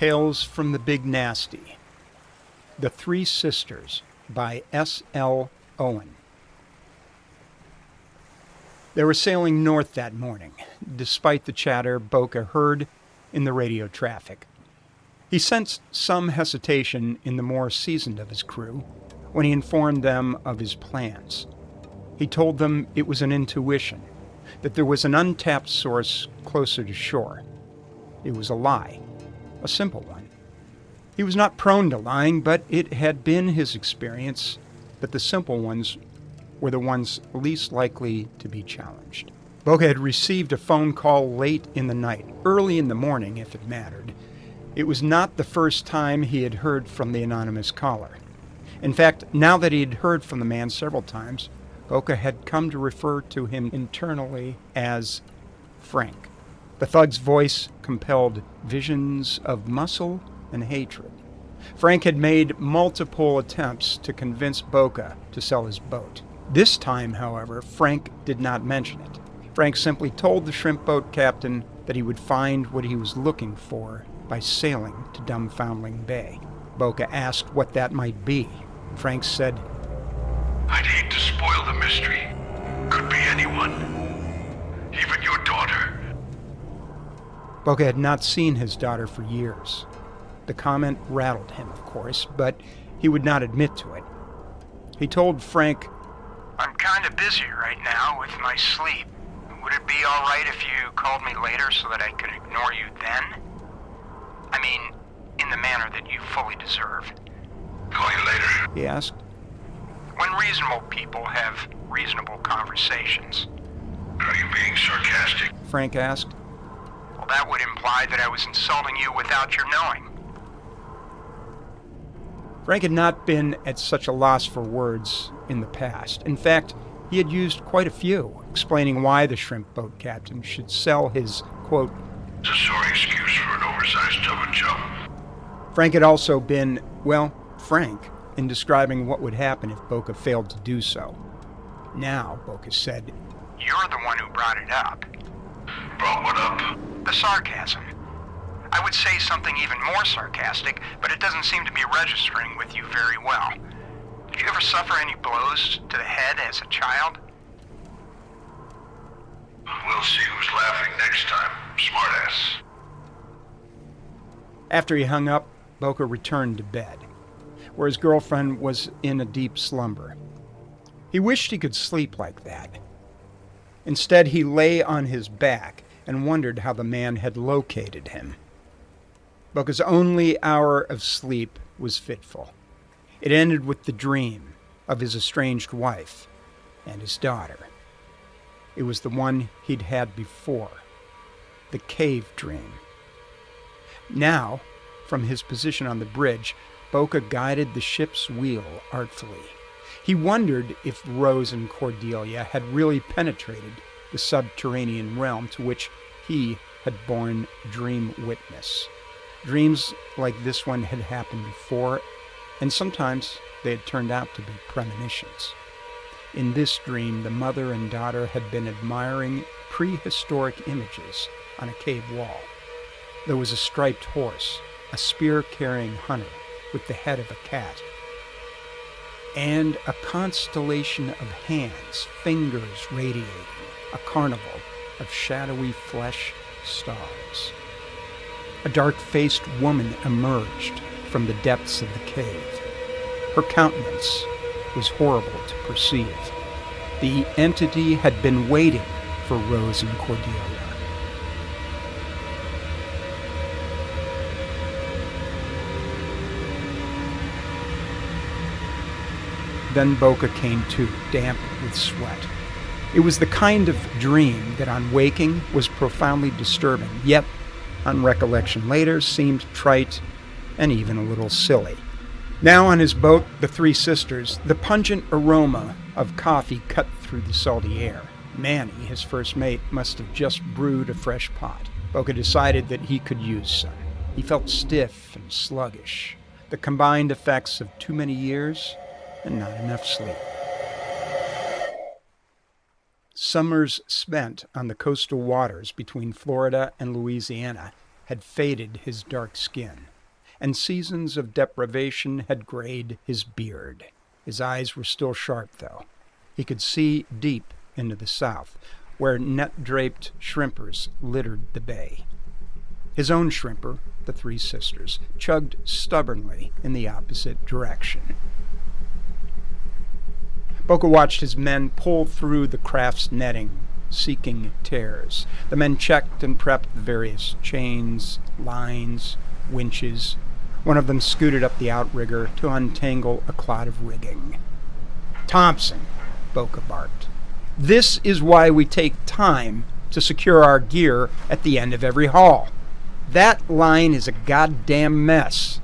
Tales from the Big Nasty. The Three Sisters by S.L. Owen. They were sailing north that morning, despite the chatter Boca heard in the radio traffic. He sensed some hesitation in the more seasoned of his crew when he informed them of his plans. He told them it was an intuition, that there was an untapped source closer to shore. It was a lie, a simple one. He was not prone to lying, but it had been his experience that the simple ones were the ones least likely to be challenged. Boca had received a phone call late in the night, early in the morning if it mattered. It was not the first time he had heard from the anonymous caller. In fact, now that he had heard from the man several times, Boca had come to refer to him internally as Frank. The thug's voice compelled visions of muscle and hatred. Frank had made multiple attempts to convince Boca to sell his boat. This time, however, Frank did not mention it. Frank simply told the shrimp boat captain that he would find what he was looking for by sailing to Dumbfoundling Bay. Boca asked what that might be. Frank said, "I'd hate to spoil the mystery. Could be anyone. Even your daughter." Boca had not seen his daughter for years. The comment rattled him, of course, but he would not admit to it. He told Frank, "I'm kind of busy right now with my sleep. Would it be all right if you called me later so that I could ignore you then? I mean, in the manner that you fully deserve." "Call you later?" he asked. "When reasonable people have reasonable conversations." "Are you being sarcastic?" Frank asked. "Well, that would imply that I was insulting you without your knowing." Frank had not been at such a loss for words in the past. In fact, he had used quite a few, explaining why the shrimp boat captain should sell his, quote, "It's a sorry excuse for an oversized tub of chum." Frank had also been, well, frank in describing what would happen if Boca failed to do so. Now, Boca said, "You're the one who brought it up." "Brought what up?" "The sarcasm. I would say something even more sarcastic, but it doesn't seem to be registering with you very well. Did you ever suffer any blows to the head as a child?" "We'll see who's laughing next time, smartass." After he hung up, Boca returned to bed, where his girlfriend was in a deep slumber. He wished he could sleep like that. Instead, he lay on his back and wondered how the man had located him. Boca's only hour of sleep was fitful. It ended with the dream of his estranged wife and his daughter. It was the one he'd had before, the cave dream. Now, from his position on the bridge, Boca guided the ship's wheel artfully. He wondered if Rose and Cordelia had really penetrated the subterranean realm to which he had borne dream witness. Dreams like this one had happened before, and sometimes they had turned out to be premonitions. In this dream, the mother and daughter had been admiring prehistoric images on a cave wall. There was a striped horse, a spear-carrying hunter with the head of a cat, and a constellation of hands, fingers radiating, a carnival of shadowy flesh stars. A dark-faced woman emerged from the depths of the cave. Her countenance was horrible to perceive. The entity had been waiting for Rose and Cordelia. Then Boca came to, damp with sweat. It was the kind of dream that on waking was profoundly disturbing, yet on recollection later seemed trite and even a little silly. Now on his boat, the Three Sisters, the pungent aroma of coffee cut through the salty air. Manny, his first mate, must have just brewed a fresh pot. Boca decided that he could use some. He felt stiff and sluggish, the combined effects of too many years and not enough sleep. Summers spent on the coastal waters between Florida and Louisiana had faded his dark skin. and seasons of deprivation had grayed his beard. His eyes were still sharp, though. He could see deep into the south, where net-draped shrimpers littered the bay. His own shrimper, the Three Sisters, chugged stubbornly in the opposite direction. Boca watched his men pull through the craft's netting, seeking tears. The men checked and prepped the various chains, lines, winches. One of them scooted up the outrigger to untangle a clot of rigging. "Thompson," Boca barked, "this is why we take time to secure our gear at the end of every haul. That line is a goddamn mess.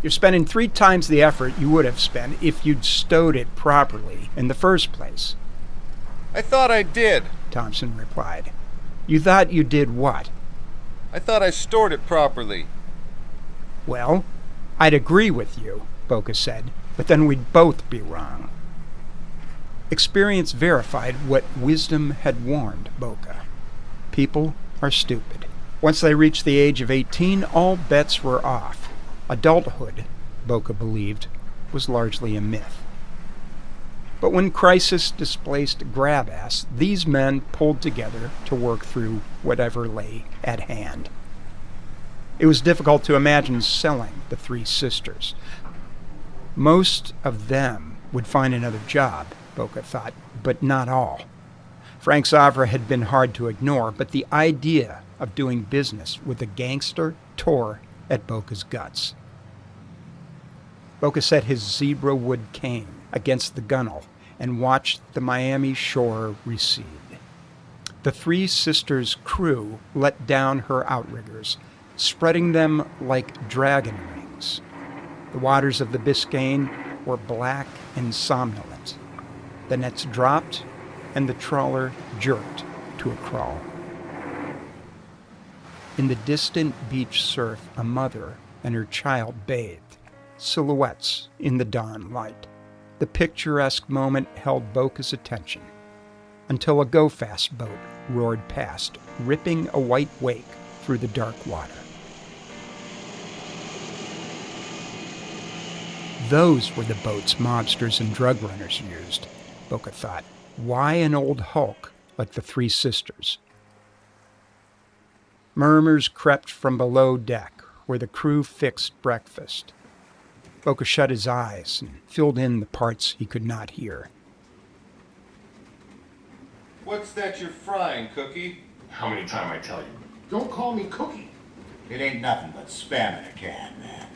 You're spending 3 times the effort you would have spent if you'd stowed it properly in the first place." I thought I did. Thompson replied. "You thought you did what?" I thought I stored it properly. "Well, I'd agree with you," Boca said, "but then we'd both be wrong." Experience verified what wisdom had warned Boca. People are stupid. Once they reached the age of 18, all bets were off. Adulthood, Boca believed, was largely a myth. But when crisis displaced grab-ass, these men pulled together to work through whatever lay at hand. It was difficult to imagine selling the Three Sisters. Most of them would find another job, Boca thought, but not all. Frank's offer had been hard to ignore, but the idea of doing business with a gangster tore at Boca's guts. Boca set his zebra wood cane against the gunwale and watched the Miami shore recede. The Three Sisters' crew let down her outriggers, spreading them like dragon wings. The waters of the Biscayne were black and somnolent. The nets dropped, and the trawler jerked to a crawl. In the distant beach surf, a mother and her child bathed, silhouettes in the dawn light. The picturesque moment held Boca's attention until a go-fast boat roared past, ripping a white wake through the dark water. Those were the boats mobsters and drug runners used, Boca thought. Why an old hulk like the Three Sisters? Murmurs crept from below deck, where the crew fixed breakfast. Boca shut his eyes and filled in the parts he could not hear. What's that you're frying, Cookie? How many times I tell you? Don't call me Cookie. It ain't nothing but spam in a can, man.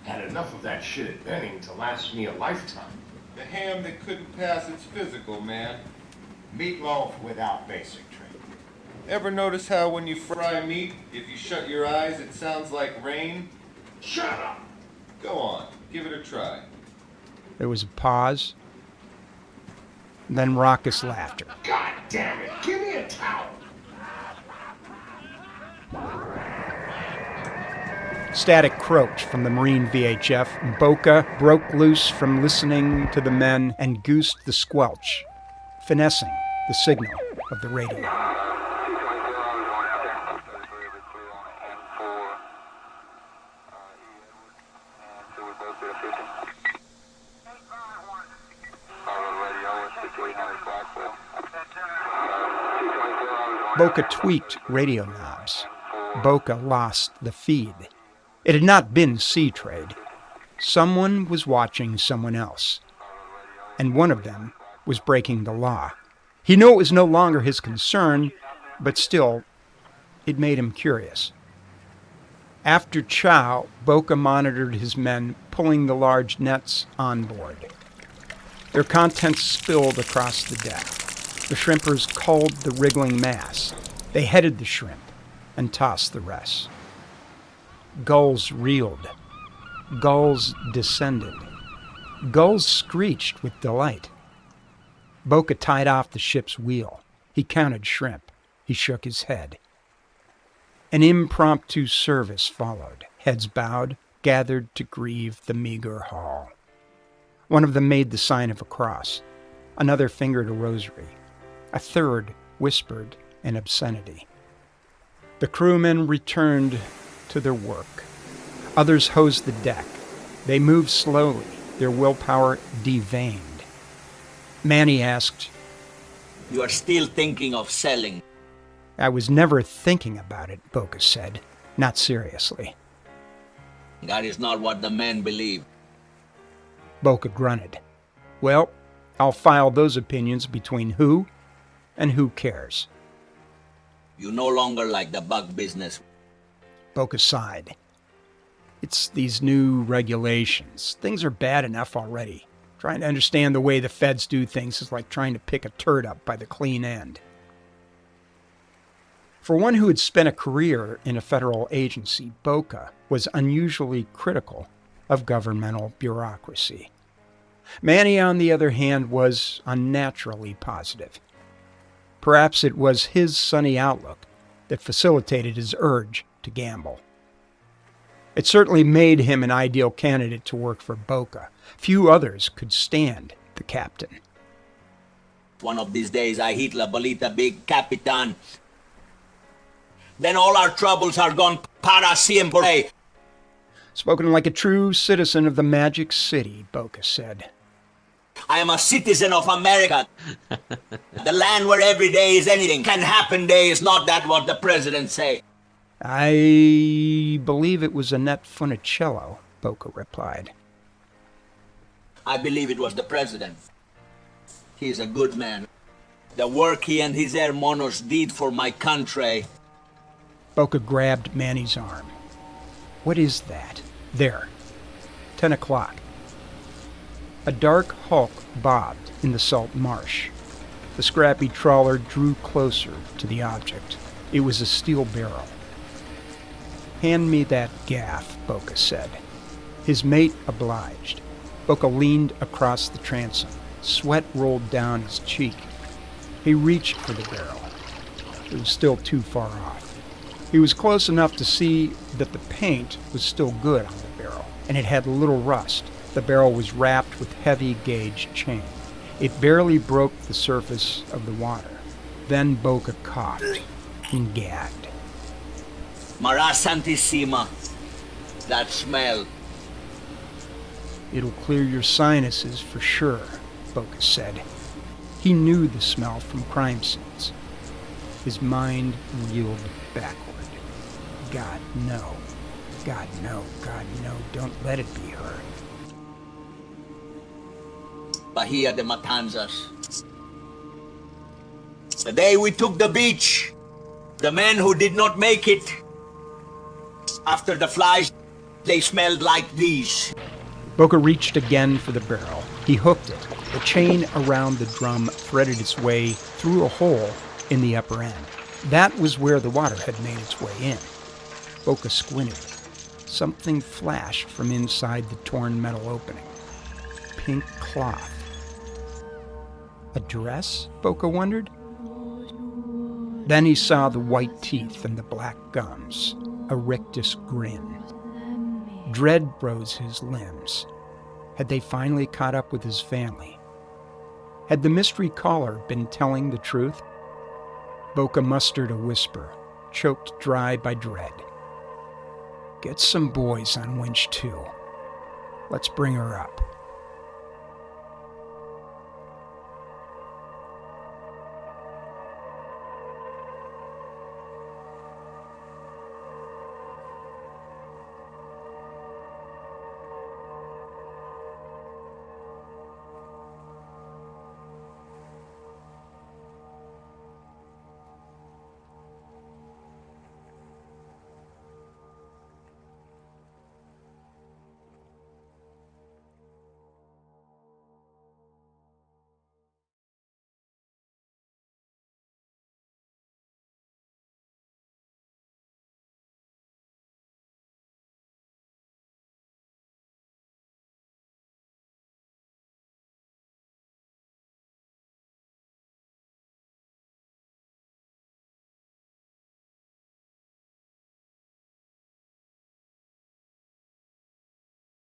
Had enough of that shit at Benning to last me a lifetime. The ham that couldn't pass its physical, man. Meatloaf without basic training. Ever notice how when you fry meat, if you shut your eyes, it sounds like rain? Shut up! Go on, give it a try. There was a pause, then raucous laughter. God damn it! Give me a towel! Static croaked from the Marine VHF. Boca broke loose from listening to the men and goosed the squelch, finessing the signal of the radio. Boca tweaked radio knobs. Boca lost the feed. It had not been sea trade. Someone was watching someone else, and one of them was breaking the law. He knew it was no longer his concern, but still, it made him curious. After chow, Boca monitored his men pulling the large nets on board. Their contents spilled across the deck. The shrimpers culled the wriggling mass. They headed the shrimp and tossed the rest. Gulls reeled. Gulls descended. Gulls screeched with delight. Boca tied off the ship's wheel. He counted shrimp. He shook his head. An impromptu service followed. Heads bowed, gathered to grieve the meager haul. One of them made the sign of a cross. Another fingered a rosary. A third whispered an obscenity. The crewmen returned to their work. Others hosed the deck. They moved slowly, their willpower deveined. Manny asked, You are still thinking of selling. I was never thinking about it, Boca said, not seriously. That is not what the men believe. Boca grunted. Well, I'll file those opinions between who and who cares. You no longer like the bug business. Boca sighed. It's these new regulations. Things are bad enough already. Trying to understand the way the feds do things is like trying to pick a turd up by the clean end. For one who had spent a career in a federal agency, Boca was unusually critical of governmental bureaucracy. Manny, on the other hand, was unnaturally positive. Perhaps it was his sunny outlook that facilitated his urge to gamble. It certainly made him an ideal candidate to work for Boca. Few others could stand the captain. One of these days I hit La Bolita Big Capitan. Then all our troubles are gone para siempre. Spoken like a true citizen of the Magic City, Boca said. I am a citizen of America. The land where every day is anything can happen day. Is not that what the president say? I believe it was Annette Funicello, Boca replied. I believe it was the president. He is a good man. The work he and his hermanos did for my country. Boca grabbed Manny's arm. What is that? There. 10 o'clock. A dark hulk bobbed in the salt marsh. The scrappy trawler drew closer to the object. It was a steel barrel. Hand me that gaff, Boca said. His mate obliged. Boca leaned across the transom. Sweat rolled down his cheek. He reached for the barrel. It was still too far off. He was close enough to see that the paint was still good on the barrel, and it had little rust. The barrel was wrapped with heavy gauge chain. It barely broke the surface of the water. Then Boca coughed and gagged. Mara Santissima. That smell. It'll clear your sinuses for sure, Boca said. He knew the smell from crime scenes. His mind reeled backward. God, no. God, no. God, no. Don't let it be her. Bahia de Matanzas. The day we took the beach, the men who did not make it, after the flies, they smelled like these. Boca reached again for the barrel. He hooked it. The chain around the drum threaded its way through a hole in the upper end. That was where the water had made its way in. Boca squinted. Something flashed from inside the torn metal opening. Pink cloth. A dress? Boca wondered. Then he saw the white teeth and the black gums. A rictus grin. Dread froze his limbs. Had they finally caught up with his family? Had the mystery caller been telling the truth? Boca mustered a whisper, choked dry by dread. Get some boys on winch 2. Let's bring her up.